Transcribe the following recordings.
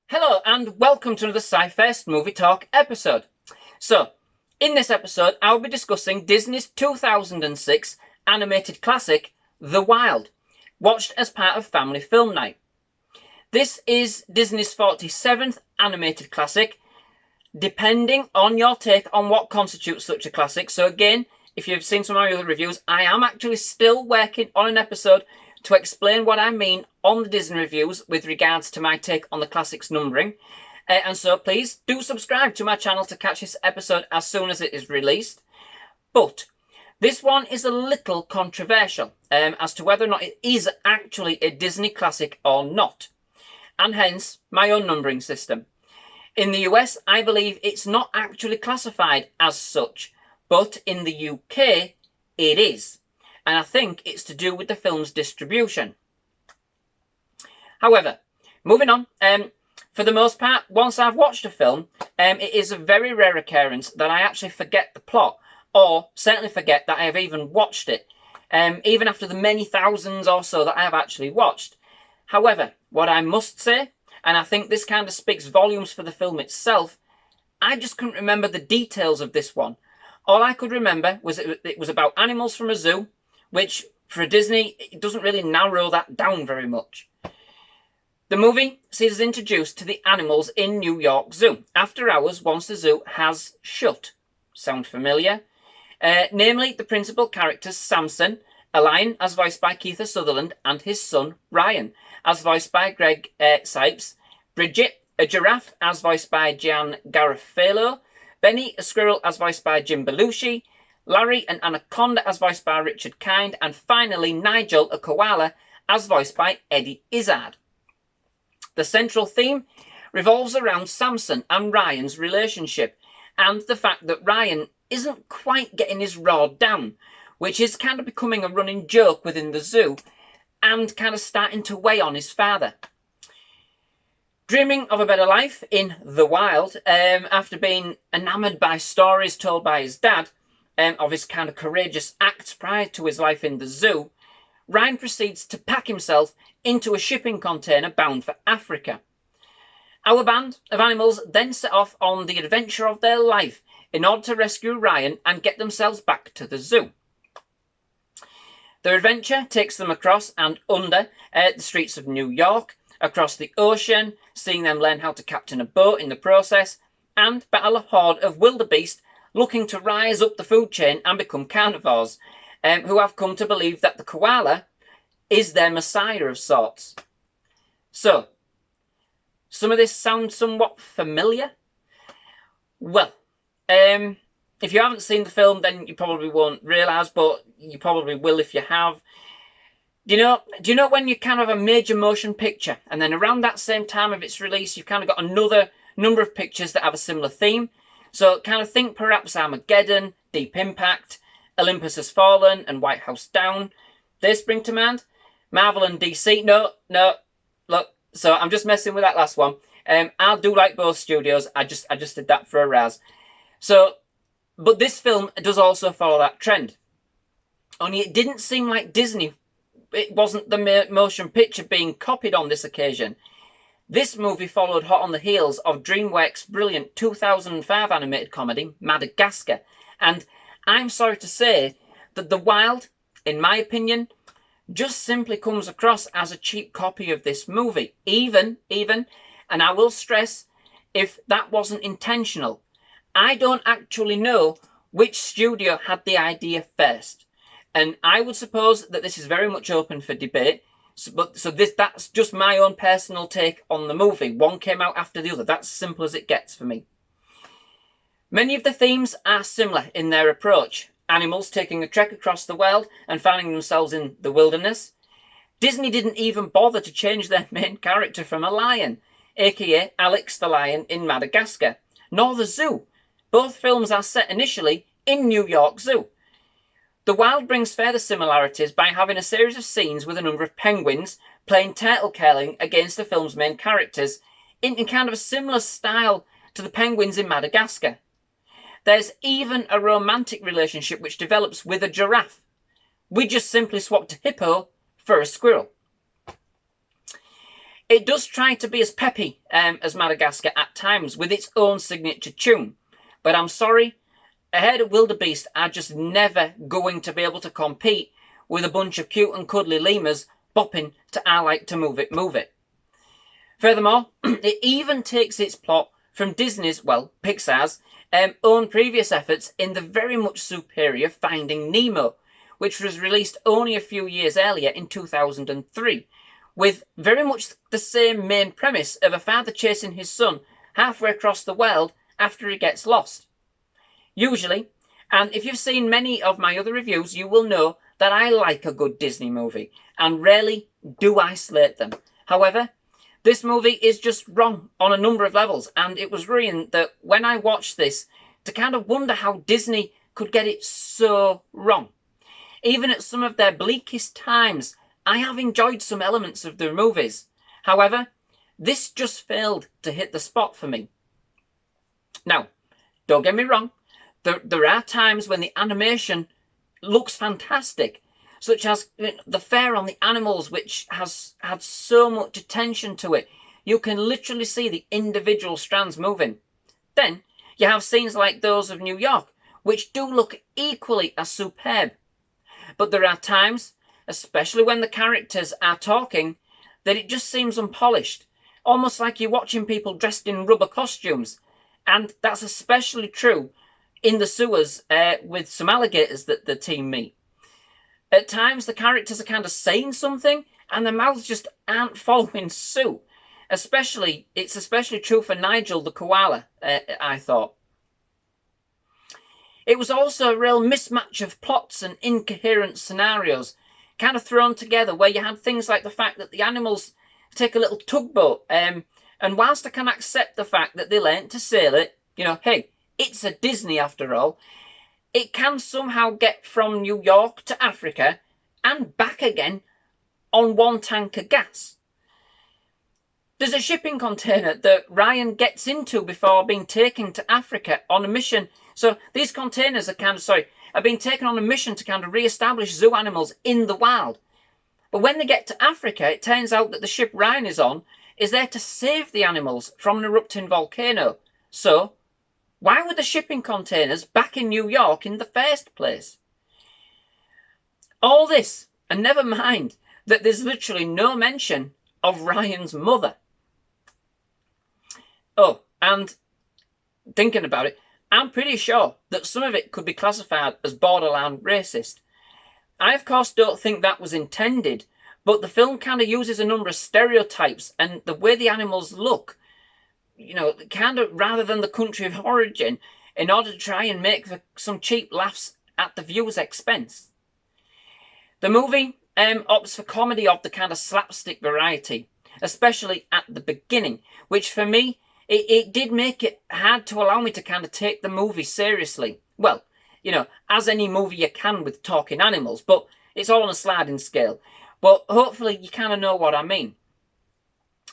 Hello and welcome to another SciFirst MovieTalk episode. So, in this episode, I'll be discussing Disney's 2006 animated classic, The Wild, watched as part of Family Film Night. This is Disney's 47th animated classic, depending on your take on what constitutes such a classic. So again, if you've seen some of my other reviews, I am actually still working on an episode to explain what I mean on the Disney reviews with regards to my take on the classic's numbering. And so please do subscribe to my channel to catch this episode as soon as it is released. But this one is a little controversial as to whether or not it is actually a Disney classic or not, and hence my own numbering system. In the US, I believe it's not actually classified as such, but in the UK, it is. And I think it's to do with the film's distribution. However, moving on, for the most part, once I've watched a film, it is a very rare occurrence that I actually forget the plot, or certainly forget that I have even watched it, even after the many thousands or so that I have actually watched. However, what I must say, and I think this kind of speaks volumes for the film itself, I just couldn't remember the details of this one. All I could remember was it was about animals from a zoo, which for Disney, it doesn't really narrow that down very much. The movie sees us introduced to the animals in New York Zoo after hours once the zoo has shut. Sound familiar? Namely, the principal characters Samson, a lion as voiced by Kiefer Sutherland, and his son Ryan as voiced by Greg Sipes, Bridget, a giraffe as voiced by Gian Garofalo, Benny, a squirrel as voiced by Jim Belushi, Larry, an anaconda as voiced by Richard Kind, and finally Nigel, a koala as voiced by Eddie Izzard. The central theme revolves around Samson and Ryan's relationship, and the fact that Ryan isn't quite getting his rod down, which is kind of becoming a running joke within the zoo, and kind of starting to weigh on his father. Dreaming of a better life in the wild, after being enamoured by stories told by his dad, of his kind of courageous acts prior to his life in the zoo, Ryan proceeds to pack himself into a shipping container bound for Africa. Our band of animals then set off on the adventure of their life in order to rescue Ryan and get themselves back to the zoo. Their adventure takes them across and under the streets of New York, across the ocean, seeing them learn how to captain a boat in the process, and battle a horde of wildebeest looking to rise up the food chain and become carnivores, who have come to believe that the koala is their messiah of sorts. So, some of this sounds somewhat familiar. Well, if you haven't seen the film, then you probably won't realise, but you probably will if you have. Do you know when you kind of have a major motion picture, and then around that same time of its release, you've kind of got another number of pictures that have a similar theme? So kind of think perhaps Armageddon, Deep Impact, Olympus Has Fallen, and White House Down. They spring to mind. Marvel and DC, no, look. So I'm just messing with that last one. I do like both studios. I just did that for a razz. So, but this film does also follow that trend. Only it didn't seem like Disney. It wasn't the motion picture being copied on this occasion. This movie followed hot on the heels of DreamWorks' brilliant 2005 animated comedy, Madagascar. And I'm sorry to say that The Wild, in my opinion, just simply comes across as a cheap copy of this movie. Even, and I will stress, if that wasn't intentional. I don't actually know which studio had the idea first. And I would suppose that this is very much open for debate. That's just my own personal take on the movie. One came out after the other. That's as simple as it gets for me. Many of the themes are similar in their approach. Animals taking a trek across the world and finding themselves in the wilderness. Disney didn't even bother to change their main character from a lion, aka Alex the lion in Madagascar, nor the zoo. Both films are set initially in New York Zoo. The Wild brings further similarities by having a series of scenes with a number of penguins playing turtle curling against the film's main characters in kind of a similar style to the penguins in Madagascar. There's even a romantic relationship which develops with a giraffe. We just simply swapped a hippo for a squirrel. It does try to be as peppy as Madagascar at times with its own signature tune, but I'm sorry, A Herd of Wildebeest are just never going to be able to compete with a bunch of cute and cuddly lemurs bopping to I Like to Move It, Move It. Furthermore, it even takes its plot from Disney's, well, Pixar's, own previous efforts in the very much superior Finding Nemo, which was released only a few years earlier in 2003, with very much the same main premise of a father chasing his son halfway across the world after he gets lost. Usually, and if you've seen many of my other reviews, you will know that I like a good Disney movie, and rarely do I slate them. However, this movie is just wrong on a number of levels, and it was worrying that when I watched this to kind of wonder how Disney could get it so wrong. Even at some of their bleakest times, I have enjoyed some elements of their movies. However, this just failed to hit the spot for me. Now, don't get me wrong, there are times when the animation looks fantastic, such as the fur on the animals, which has had so much attention to it. You can literally see the individual strands moving. Then you have scenes like those of New York, which do look equally as superb. But there are times, especially when the characters are talking, that it just seems unpolished, almost like you're watching people dressed in rubber costumes. And that's especially true in the sewers with some alligators that the team meet. At times, the characters are kind of saying something, and their mouths just aren't following suit. It's especially true for Nigel the koala, I thought. It was also a real mismatch of plots and incoherent scenarios, kind of thrown together, where you had things like the fact that the animals take a little tugboat, and whilst I can accept the fact that they learnt to sail it, hey, it's a Disney after all, it can somehow get from New York to Africa and back again on one tank of gas. There's a shipping container that Ryan gets into before being taken to Africa on a mission. So these containers are being taken on a mission to kind of re-establish zoo animals in the wild. But when they get to Africa, it turns out that the ship Ryan is on is there to save the animals from an erupting volcano. So why were the shipping containers back in New York in the first place? All this, and never mind that there's literally no mention of Ryan's mother. Oh, and thinking about it, I'm pretty sure that some of it could be classified as borderline racist. I, of course, don't think that was intended, but the film kind of uses a number of stereotypes, and the way the animals look, kind of rather than the country of origin, in order to try and make some cheap laughs at the viewer's expense. The movie opts for comedy of the kind of slapstick variety, especially at the beginning, which for me, it did make it hard to allow me to kind of take the movie seriously. Well, as any movie you can with talking animals, but it's all on a sliding scale. But hopefully you kind of know what I mean.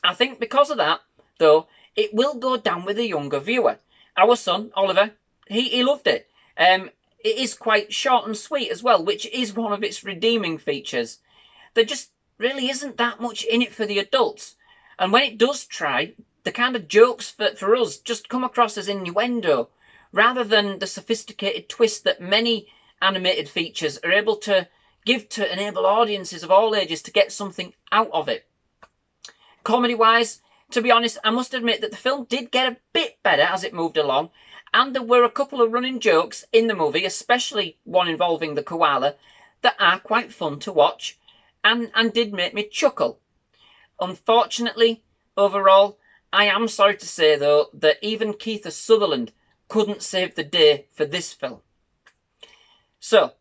I think because of that, though, it will go down with a younger viewer. Our son, Oliver, he loved it. It is quite short and sweet as well, which is one of its redeeming features. There just really isn't that much in it for the adults. And when it does try, the kind of jokes for us just come across as innuendo, rather than the sophisticated twist that many animated features are able to give to enable audiences of all ages to get something out of it. Comedy-wise, to be honest, I must admit that the film did get a bit better as it moved along, and there were a couple of running jokes in the movie, especially one involving the koala, that are quite fun to watch and did make me chuckle. Unfortunately, overall, I am sorry to say, though, that even Kiefer Sutherland couldn't save the day for this film. So,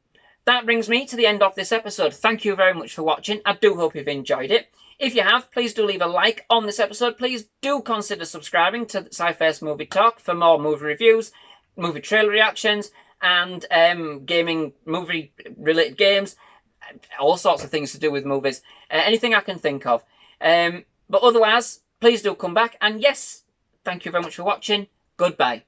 that brings me to the end of this episode. Thank you very much for watching. I do hope you've enjoyed it. If you have, please do leave a like on this episode. Please do consider subscribing to SciFirst MovieTalk for more movie reviews, movie trailer reactions, and gaming, movie-related games, all sorts of things to do with movies. Anything I can think of. But otherwise, please do come back. And yes, thank you very much for watching. Goodbye.